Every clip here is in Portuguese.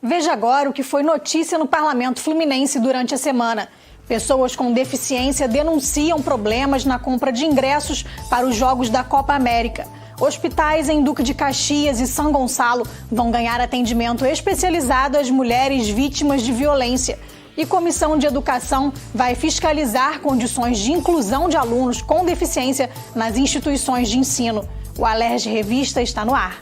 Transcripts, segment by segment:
Veja agora o que foi notícia no Parlamento Fluminense durante a semana. Pessoas com deficiência denunciam problemas na compra de ingressos para os Jogos da Copa América. Hospitais em Duque de Caxias e São Gonçalo vão ganhar atendimento especializado às mulheres vítimas de violência. E Comissão de Educação vai fiscalizar condições de inclusão de alunos com deficiência nas instituições de ensino. O Alerj Revista está no ar.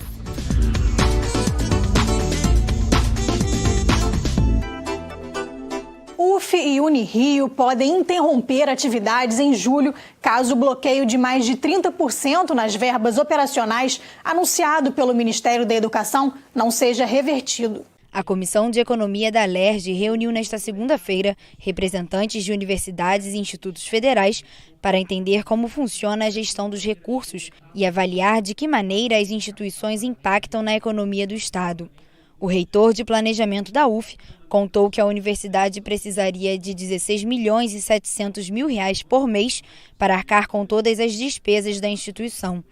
UF e Unirio podem interromper atividades em julho caso o bloqueio de mais de 30% nas verbas operacionais anunciado pelo Ministério da Educação não seja revertido. A Comissão de Economia da Alerj reuniu nesta segunda-feira representantes de universidades e institutos federais para entender como funciona a gestão dos recursos e avaliar de que maneira as instituições impactam na economia do Estado. O reitor de planejamento da UF contou que a universidade precisaria de R$16 milhões e 700 mil por mês para arcar com todas as despesas da instituição.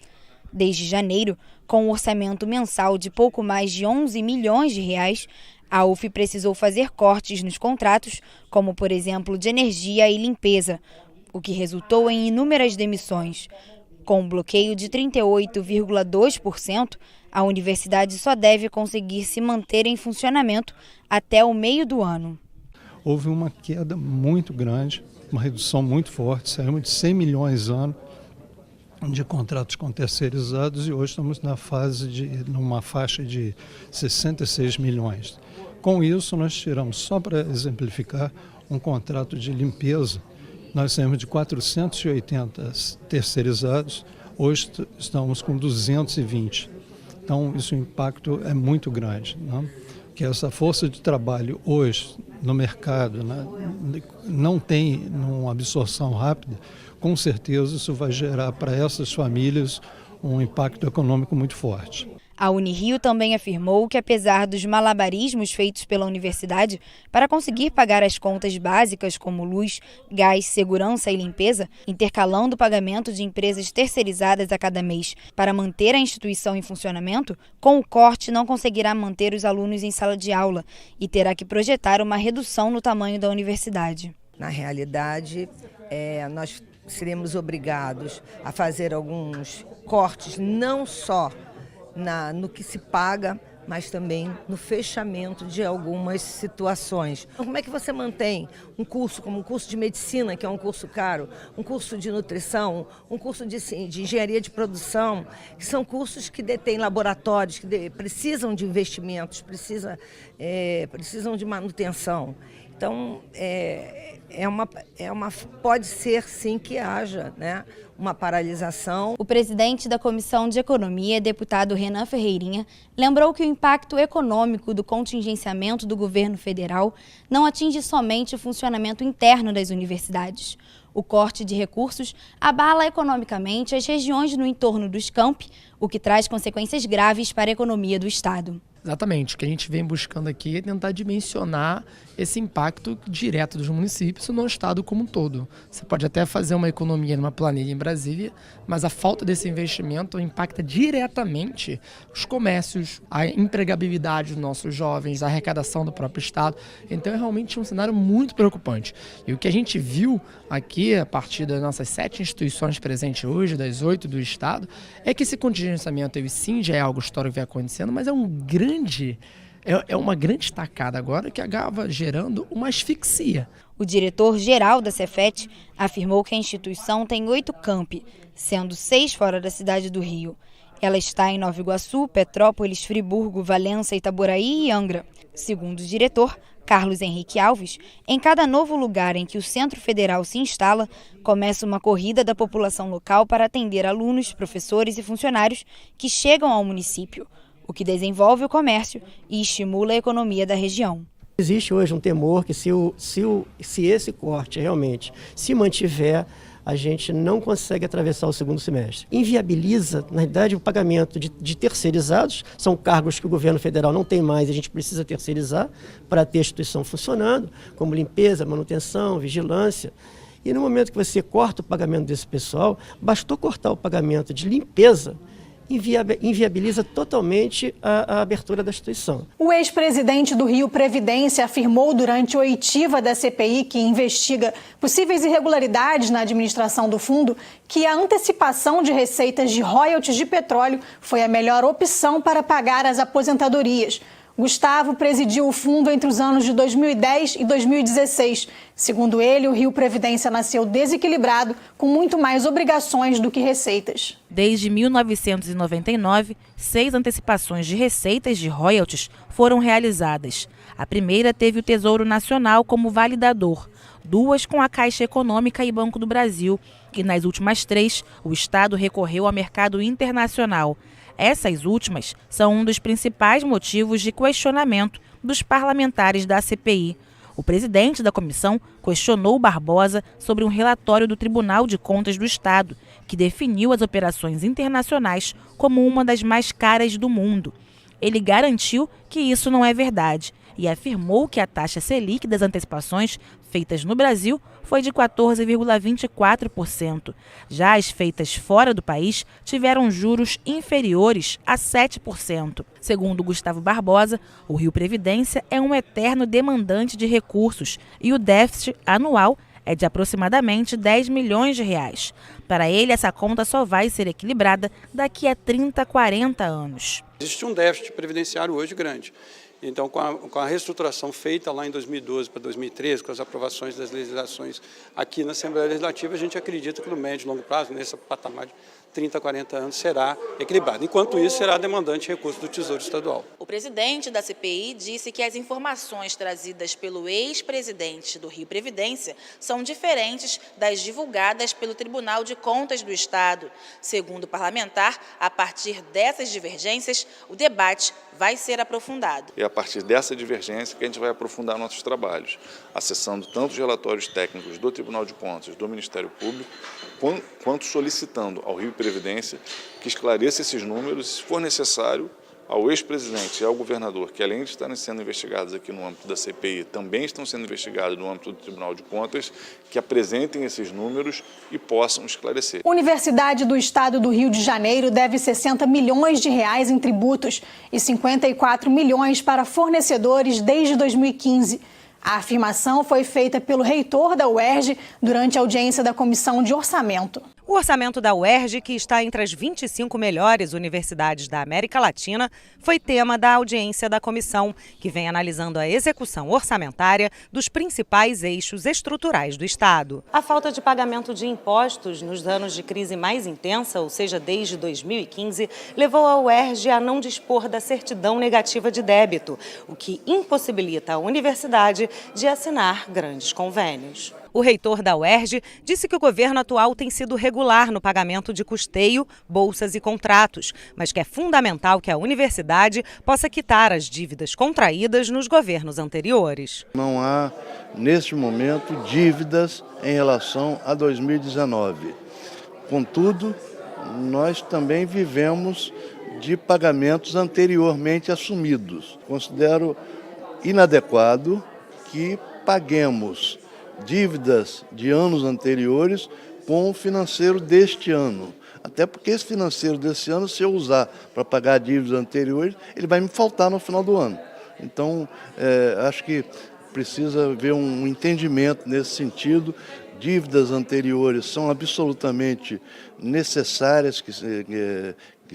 Desde janeiro, com um orçamento mensal de pouco mais de R$11 milhões, a UF precisou fazer cortes nos contratos, como, por exemplo, de energia e limpeza, o que resultou em inúmeras demissões. Com um bloqueio de 38,2%, a universidade só deve conseguir se manter em funcionamento até o meio do ano. Houve uma queda muito grande, uma redução muito forte, saímos de 100 milhões ano de contratos com terceirizados e hoje estamos numa faixa de 66 milhões. Com isso, nós tiramos, só para exemplificar, um contrato de limpeza. Nós saímos de 480 terceirizados, hoje estamos com 220. Então, o impacto é muito grande, né? Que essa força de trabalho hoje no mercado, né, não tem uma absorção rápida, com certeza isso vai gerar para essas famílias um impacto econômico muito forte. A Unirio também afirmou que, apesar dos malabarismos feitos pela universidade para conseguir pagar as contas básicas como luz, gás, segurança e limpeza, intercalando o pagamento de empresas terceirizadas a cada mês para manter a instituição em funcionamento, com o corte não conseguirá manter os alunos em sala de aula e terá que projetar uma redução no tamanho da universidade. Na realidade, nós seremos obrigados a fazer alguns cortes, não só no que se paga, mas também no fechamento de algumas situações. Como é que você mantém um curso como um curso de medicina, que é um curso caro, um curso de nutrição, um curso de engenharia de produção, que são cursos que detêm laboratórios, que precisam de investimentos, precisam de manutenção. Então, pode ser sim que haja, né, uma paralisação. O presidente da Comissão de Economia, deputado Renan Ferreirinha, lembrou que o impacto econômico do contingenciamento do governo federal não atinge somente o funcionamento interno das universidades. O corte de recursos abala economicamente as regiões no entorno dos campi, o que traz consequências graves para a economia do Estado. Exatamente, o que a gente vem buscando aqui é tentar dimensionar esse impacto direto dos municípios no estado como um todo. Você pode até fazer uma economia numa planilha em Brasília, mas a falta desse investimento impacta diretamente os comércios, a empregabilidade dos nossos jovens, a arrecadação do próprio estado. Então é realmente um cenário muito preocupante. E o que a gente viu aqui, a partir das nossas 7 instituições presentes hoje, das 8 do estado, é que esse contingenciamento, ele sim já é algo histórico que vem acontecendo, mas é uma grande tacada agora que acaba gerando uma asfixia. O diretor-geral da Cefet afirmou que a instituição tem 8 campi, sendo 6 fora da cidade do Rio. Ela está em Nova Iguaçu, Petrópolis, Friburgo, Valença, Itaboraí e Angra. Segundo o diretor, Carlos Henrique Alves, em cada novo lugar em que o Centro Federal se instala, começa uma corrida da população local para atender alunos, professores e funcionários que chegam ao município, o que desenvolve o comércio e estimula a economia da região. Existe hoje um temor que se esse corte realmente se mantiver, a gente não consegue atravessar o segundo semestre. Inviabiliza, na verdade, o pagamento de terceirizados, são cargos que o governo federal não tem mais, a gente precisa terceirizar para ter a instituição funcionando, como limpeza, manutenção, vigilância. E no momento que você corta o pagamento desse pessoal, bastou cortar o pagamento de limpeza, inviabiliza totalmente a abertura da instituição. O ex-presidente do Rio Previdência afirmou durante a oitiva da CPI, que investiga possíveis irregularidades na administração do fundo, que a antecipação de receitas de royalties de petróleo foi a melhor opção para pagar as aposentadorias. Gustavo presidiu o fundo entre os anos de 2010 e 2016. Segundo ele, o Rio Previdência nasceu desequilibrado, com muito mais obrigações do que receitas. Desde 1999, 6 antecipações de receitas de royalties foram realizadas. A primeira teve o Tesouro Nacional como validador, 2 com a Caixa Econômica e Banco do Brasil, e nas últimas 3, o Estado recorreu ao mercado internacional. Essas últimas são um dos principais motivos de questionamento dos parlamentares da CPI. O presidente da comissão questionou Barbosa sobre um relatório do Tribunal de Contas do Estado, que definiu as operações internacionais como uma das mais caras do mundo. Ele garantiu que isso não é verdade e afirmou que a taxa Selic das antecipações feitas no Brasil foi de 14,24%. Já as feitas fora do país tiveram juros inferiores a 7%. Segundo Gustavo Barbosa, o Rio Previdência é um eterno demandante de recursos e o déficit anual é de aproximadamente 10 milhões de reais. Para ele, essa conta só vai ser equilibrada daqui a 30, 40 anos. Existe um déficit previdenciário hoje grande. Então, com a reestruturação feita lá em 2012 para 2013, com as aprovações das legislações aqui na Assembleia Legislativa, a gente acredita que no médio e longo prazo, nesse patamar de 30, 40 anos, será equilibrado. Enquanto isso, será demandante de recursos do Tesouro Estadual. O presidente da CPI disse que as informações trazidas pelo ex-presidente do Rio Previdência são diferentes das divulgadas pelo Tribunal de Contas do Estado. Segundo o parlamentar, a partir dessas divergências, o debate vai ser aprofundado. É a partir dessa divergência que a gente vai aprofundar nossos trabalhos, acessando tanto os relatórios técnicos do Tribunal de Contas, do Ministério Público, quanto solicitando ao Rio Previdência que esclareça esses números, se for necessário, ao ex-presidente e ao governador, que além de estarem sendo investigados aqui no âmbito da CPI, também estão sendo investigados no âmbito do Tribunal de Contas, que apresentem esses números e possam esclarecer. Universidade do Estado do Rio de Janeiro deve 60 milhões de reais em tributos e 54 milhões para fornecedores desde 2015. A afirmação foi feita pelo reitor da UERJ durante a audiência da Comissão de Orçamento. O orçamento da UERJ, que está entre as 25 melhores universidades da América Latina, foi tema da audiência da comissão, que vem analisando a execução orçamentária dos principais eixos estruturais do Estado. A falta de pagamento de impostos nos anos de crise mais intensa, ou seja, desde 2015, levou a UERJ a não dispor da certidão negativa de débito, o que impossibilita a universidade de assinar grandes convênios. O reitor da UERJ disse que o governo atual tem sido regular no pagamento de custeio, bolsas e contratos, mas que é fundamental que a universidade possa quitar as dívidas contraídas nos governos anteriores. Não há, neste momento, dívidas em relação a 2019. Contudo, nós também vivemos de pagamentos anteriormente assumidos. Considero inadequado que paguemos dívidas de anos anteriores com o financeiro deste ano. Até porque esse financeiro desse ano, se eu usar para pagar dívidas anteriores, ele vai me faltar no final do ano. Então, acho que precisa haver um entendimento nesse sentido. Dívidas anteriores são absolutamente necessárias que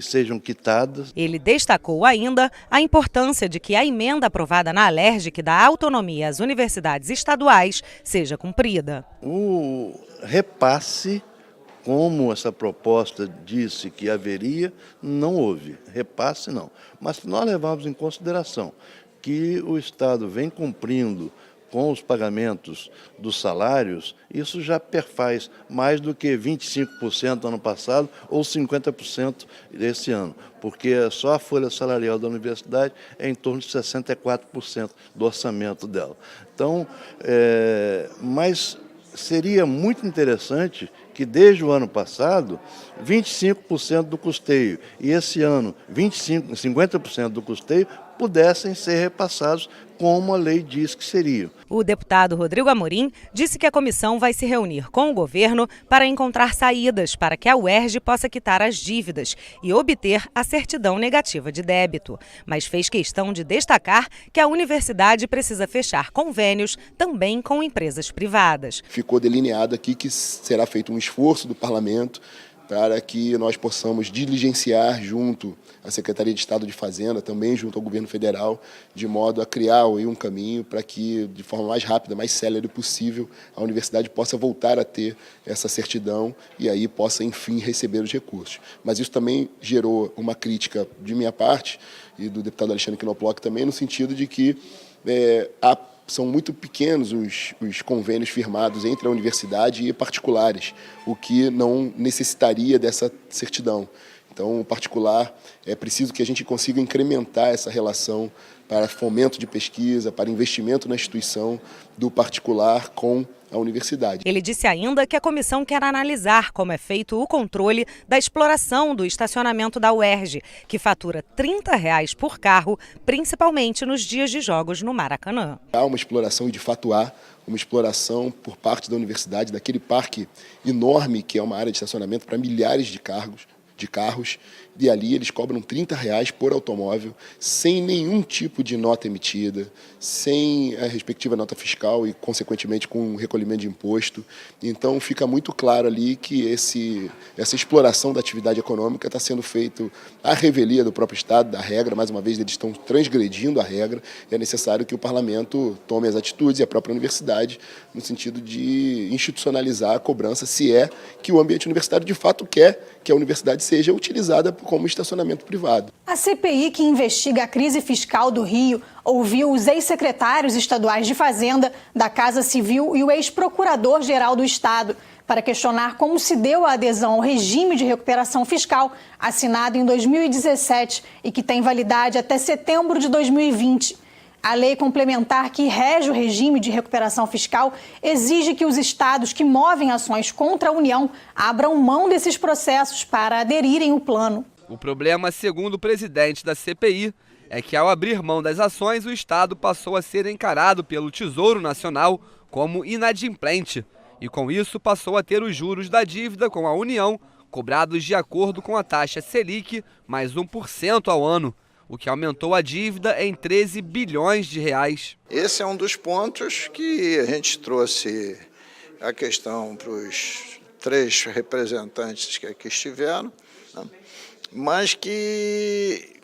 sejam quitadas. Ele destacou ainda a importância de que a emenda aprovada na Alerj, que dá autonomia às universidades estaduais, seja cumprida. O repasse, como essa proposta disse que haveria, não houve. Repasse não. Mas se nós levarmos em consideração que o Estado vem cumprindo com os pagamentos dos salários, isso já perfaz mais do que 25% ano passado ou 50% desse ano, porque só a folha salarial da universidade é em torno de 64% do orçamento dela. Então, mas seria muito interessante que desde o ano passado, 25% do custeio e esse ano 50% do custeio pudessem ser repassados como a lei diz que seriam. O deputado Rodrigo Amorim disse que a comissão vai se reunir com o governo para encontrar saídas para que a UERJ possa quitar as dívidas e obter a certidão negativa de débito. Mas fez questão de destacar que a universidade precisa fechar convênios também com empresas privadas. Ficou delineado aqui que será feito um esforço do parlamento para que nós possamos diligenciar junto à Secretaria de Estado de Fazenda, também junto ao governo federal, de modo a criar um caminho para que, de forma mais rápida, mais célere possível, a universidade possa voltar a ter essa certidão e aí possa, enfim, receber os recursos. Mas isso também gerou uma crítica de minha parte e do deputado Alexandre Knoploch também, no sentido de que são muito pequenos os convênios firmados entre a universidade e particulares, o que não necessitaria dessa certidão. Então, o particular, é preciso que a gente consiga incrementar essa relação para fomento de pesquisa, para investimento na instituição do particular com a universidade. Ele disse ainda que a comissão quer analisar como é feito o controle da exploração do estacionamento da UERJ, que fatura R$30 por carro, principalmente nos dias de jogos no Maracanã. Há uma exploração, e de fato há uma exploração por parte da universidade, daquele parque enorme que é uma área de estacionamento para milhares de carros, e ali eles cobram R$30 por automóvel, sem nenhum tipo de nota emitida, sem a respectiva nota fiscal e, consequentemente, com o recolhimento de imposto. Então, fica muito claro ali que essa exploração da atividade econômica está sendo feita à revelia do próprio Estado, da regra. Mais uma vez, eles estão transgredindo a regra. É necessário que o parlamento tome as atitudes, e a própria universidade, no sentido de institucionalizar a cobrança, se é que o ambiente universitário, de fato, quer que a universidade seja utilizada como estacionamento privado. A CPI, que investiga a crise fiscal do Rio, ouviu os ex-secretários estaduais de Fazenda, da Casa Civil e o ex-procurador-geral do Estado para questionar como se deu a adesão ao regime de recuperação fiscal assinado em 2017 e que tem validade até setembro de 2020. A lei complementar que rege o regime de recuperação fiscal exige que os estados que movem ações contra a União abram mão desses processos para aderirem ao plano. O problema, segundo o presidente da CPI, é que ao abrir mão das ações, o estado passou a ser encarado pelo Tesouro Nacional como inadimplente e, com isso, passou a ter os juros da dívida com a União cobrados de acordo com a taxa Selic mais 1% ao ano, o que aumentou a dívida em 13 bilhões de reais. Esse é um dos pontos que a gente trouxe a questão para os 3 representantes que aqui estiveram, né? Mas que,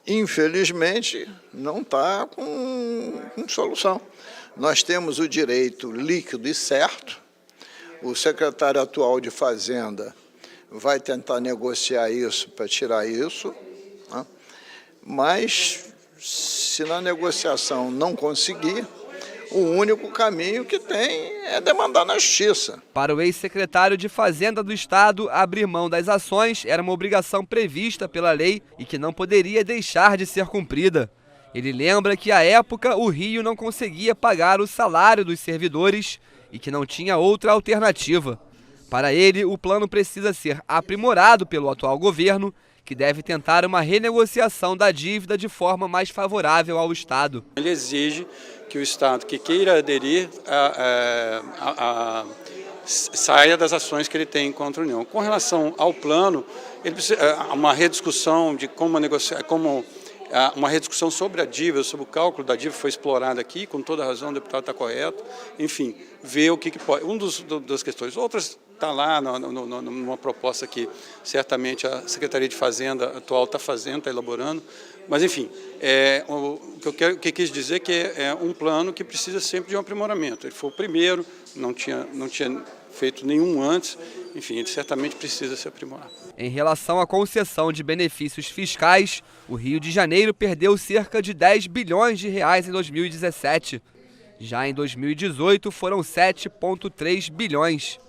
infelizmente, não está com solução. Nós temos o direito líquido e certo, o secretário atual de Fazenda vai tentar negociar isso para tirar isso, né? Mas, se na negociação não conseguir, o único caminho que tem é demandar na justiça. Para o ex-secretário de Fazenda do Estado, abrir mão das ações era uma obrigação prevista pela lei e que não poderia deixar de ser cumprida. Ele lembra que, à época, o Rio não conseguia pagar o salário dos servidores e que não tinha outra alternativa. Para ele, o plano precisa ser aprimorado pelo atual governo, que deve tentar uma renegociação da dívida de forma mais favorável ao Estado. Ele exige que o Estado que queira aderir saia das ações que ele tem contra a União. Com relação ao plano, ele precisa uma rediscussão de como negociar, uma rediscussão sobre a dívida, sobre o cálculo da dívida foi explorada aqui, com toda razão, o deputado está correto. Enfim, ver o que pode. Das questões. Outras está lá numa proposta que certamente a Secretaria de Fazenda atual está fazendo, está elaborando. Mas, enfim, o que eu quis dizer é que é um plano que precisa sempre de um aprimoramento. Ele foi o primeiro, não tinha feito nenhum antes, enfim, ele certamente precisa se aprimorar. Em relação à concessão de benefícios fiscais, o Rio de Janeiro perdeu cerca de 10 bilhões de reais em 2017. Já em 2018 foram 7,3 bilhões.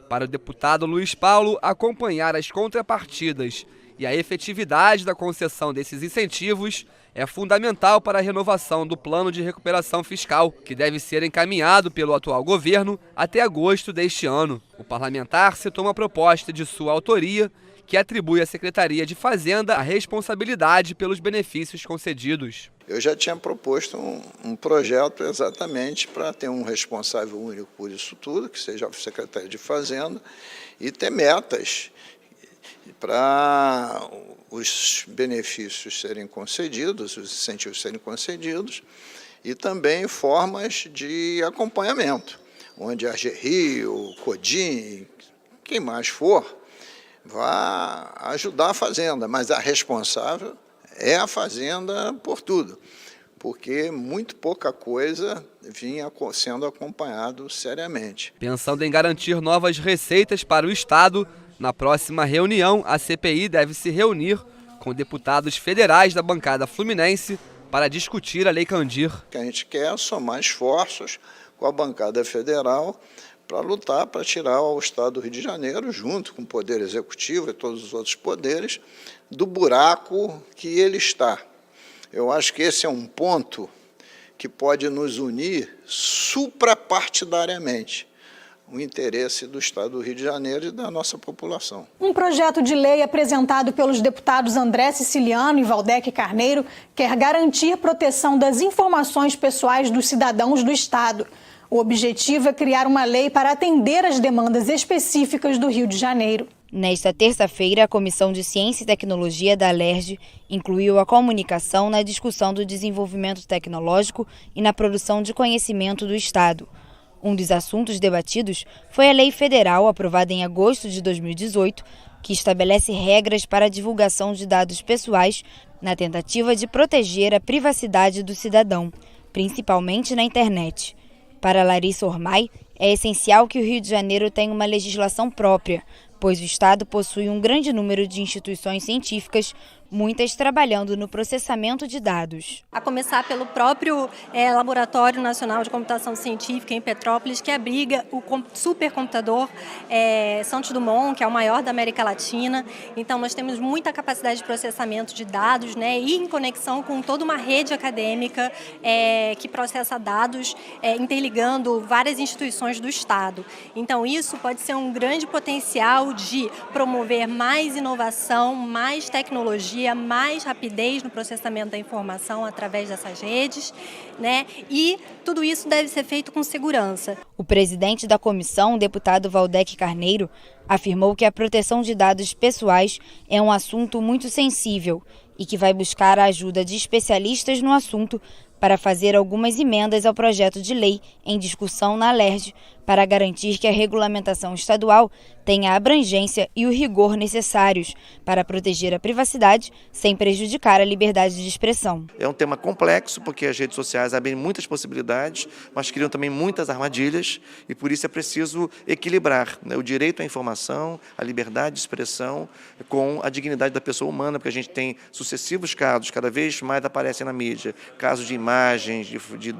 Para o deputado Luiz Paulo, acompanhar as contrapartidas E a efetividade da concessão desses incentivos é fundamental para a renovação do plano de recuperação fiscal, que deve ser encaminhado pelo atual governo até agosto deste ano. O parlamentar citou uma proposta de sua autoria que atribui à Secretaria de Fazenda a responsabilidade pelos benefícios concedidos. Eu já tinha proposto um projeto exatamente para ter um responsável único por isso tudo, que seja o secretário de Fazenda, e ter metas para os benefícios serem concedidos, os incentivos serem concedidos, e também formas de acompanhamento, onde a GRI, o CODIN, quem mais for, vai ajudar a Fazenda, mas a responsável é a Fazenda por tudo, porque muito pouca coisa vinha sendo acompanhado seriamente. Pensando em garantir novas receitas para o Estado, na próxima reunião, a CPI deve se reunir com deputados federais da bancada fluminense para discutir a Lei Candir. O que a gente quer é somar esforços com a bancada federal para lutar para tirar o Estado do Rio de Janeiro, junto com o Poder Executivo e todos os outros poderes, do buraco que ele está. Eu acho que esse é um ponto que pode nos unir suprapartidariamente, o interesse do Estado do Rio de Janeiro e da nossa população. Um projeto de lei apresentado pelos deputados André Siciliano e Valdec Carneiro quer garantir proteção das informações pessoais dos cidadãos do Estado. O objetivo é criar uma lei para atender às demandas específicas do Rio de Janeiro. Nesta terça-feira, a Comissão de Ciência e Tecnologia da ALERJ incluiu a comunicação na discussão do desenvolvimento tecnológico e na produção de conhecimento do Estado. Um dos assuntos debatidos foi a lei federal aprovada em agosto de 2018, que estabelece regras para a divulgação de dados pessoais na tentativa de proteger a privacidade do cidadão, principalmente na internet. Para Larissa Ormai, é essencial que o Rio de Janeiro tenha uma legislação própria, pois o Estado possui um grande número de instituições científicas, muitas trabalhando no processamento de dados. A começar pelo próprio Laboratório Nacional de Computação Científica em Petrópolis, que abriga o supercomputador Santos Dumont, que é o maior da América Latina. Então, nós temos muita capacidade de processamento de dados, né, e em conexão com toda uma rede acadêmica que processa dados, interligando várias instituições do Estado. Então, isso pode ser um grande potencial de promover mais inovação, mais tecnologia, mais rapidez no processamento da informação através dessas redes, né? E tudo isso deve ser feito com segurança. O presidente da comissão, o deputado Valdec Carneiro, afirmou que a proteção de dados pessoais é um assunto muito sensível e que vai buscar a ajuda de especialistas no assunto para fazer algumas emendas ao projeto de lei em discussão na ALERJ para garantir que a regulamentação estadual tenha a abrangência e o rigor necessários para proteger a privacidade sem prejudicar a liberdade de expressão. É um tema complexo porque as redes sociais abrem muitas possibilidades, mas criam também muitas armadilhas e por isso é preciso equilibrar, né, o direito à informação, a liberdade de expressão com a dignidade da pessoa humana, porque a gente tem sucessivos casos, cada vez mais aparecem na mídia, casos de imagens, de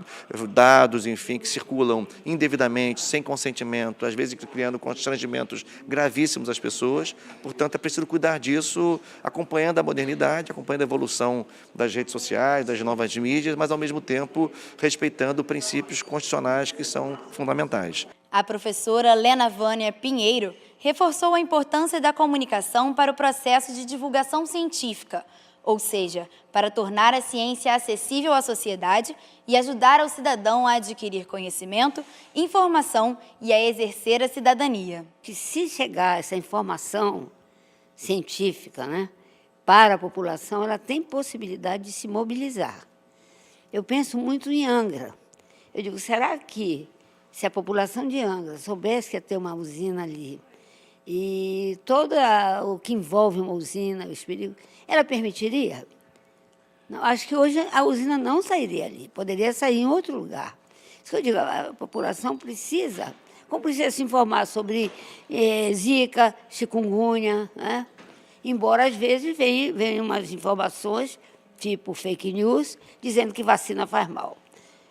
dados, enfim, que circulam indevidamente, sem consentimento, às vezes criando constrangimentos gravíssimos às pessoas. Portanto, é preciso cuidar disso, acompanhando a modernidade, acompanhando a evolução das redes sociais, das novas mídias, mas, ao mesmo tempo, respeitando princípios constitucionais que são fundamentais. A professora Lena Vânia Pinheiro reforçou a importância da comunicação para o processo de divulgação científica, ou seja, para tornar a ciência acessível à sociedade e ajudar ao cidadão a adquirir conhecimento, informação e a exercer a cidadania. Que se chegar essa informação científica, né, para a população, ela tem possibilidade de se mobilizar. Eu penso muito em Angra. Eu digo, será que se a população de Angra soubesse que ia ter uma usina ali, e todo o que envolve uma usina, os perigos, ela permitiria? Não, acho que hoje a usina não sairia ali, poderia sair em outro lugar. Isso que eu digo, a população precisa, como precisa se informar sobre zika, chikungunya, né? Embora às vezes venham umas informações, tipo fake news, dizendo que vacina faz mal.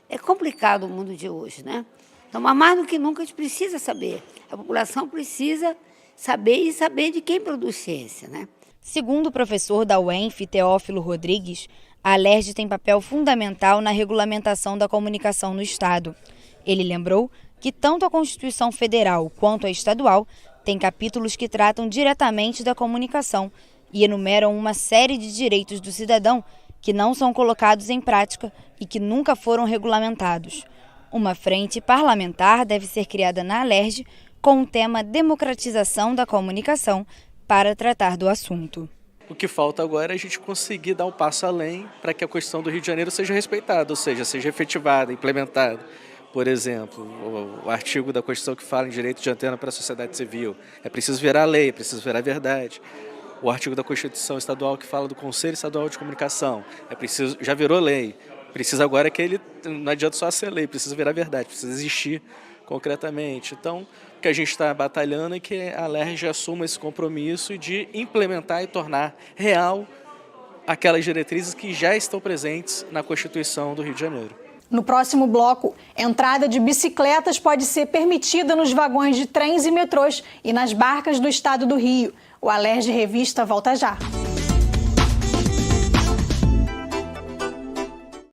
É complicado o mundo de hoje, né? Então, mas mais do que nunca, a gente precisa saber. A população precisa saber e saber de quem produz ciência, né? Segundo o professor da UENF, Teófilo Rodrigues, a Alerj tem papel fundamental na regulamentação da comunicação no Estado. Ele lembrou que tanto a Constituição Federal quanto a estadual têm capítulos que tratam diretamente da comunicação e enumeram uma série de direitos do cidadão que não são colocados em prática e que nunca foram regulamentados. Uma frente parlamentar deve ser criada na Alerj com o tema democratização da comunicação para tratar do assunto. O que falta agora é a gente conseguir dar um passo além para que a Constituição do Rio de Janeiro seja respeitada, ou seja efetivada, implementada. Por exemplo, o artigo da Constituição que fala em direito de antena para a sociedade civil. É preciso virar lei, é preciso virar verdade. O artigo da Constituição Estadual que fala do Conselho Estadual de Comunicação. Já virou lei. Precisa agora que ele, não adianta só ser lei, precisa virar verdade, precisa existir concretamente. Então, o que a gente está batalhando é que a Alerj assuma esse compromisso de implementar e tornar real aquelas diretrizes que já estão presentes na Constituição do Rio de Janeiro. No próximo bloco, entrada de bicicletas pode ser permitida nos vagões de trens e metrôs e nas barcas do estado do Rio. O Alerj Revista volta já.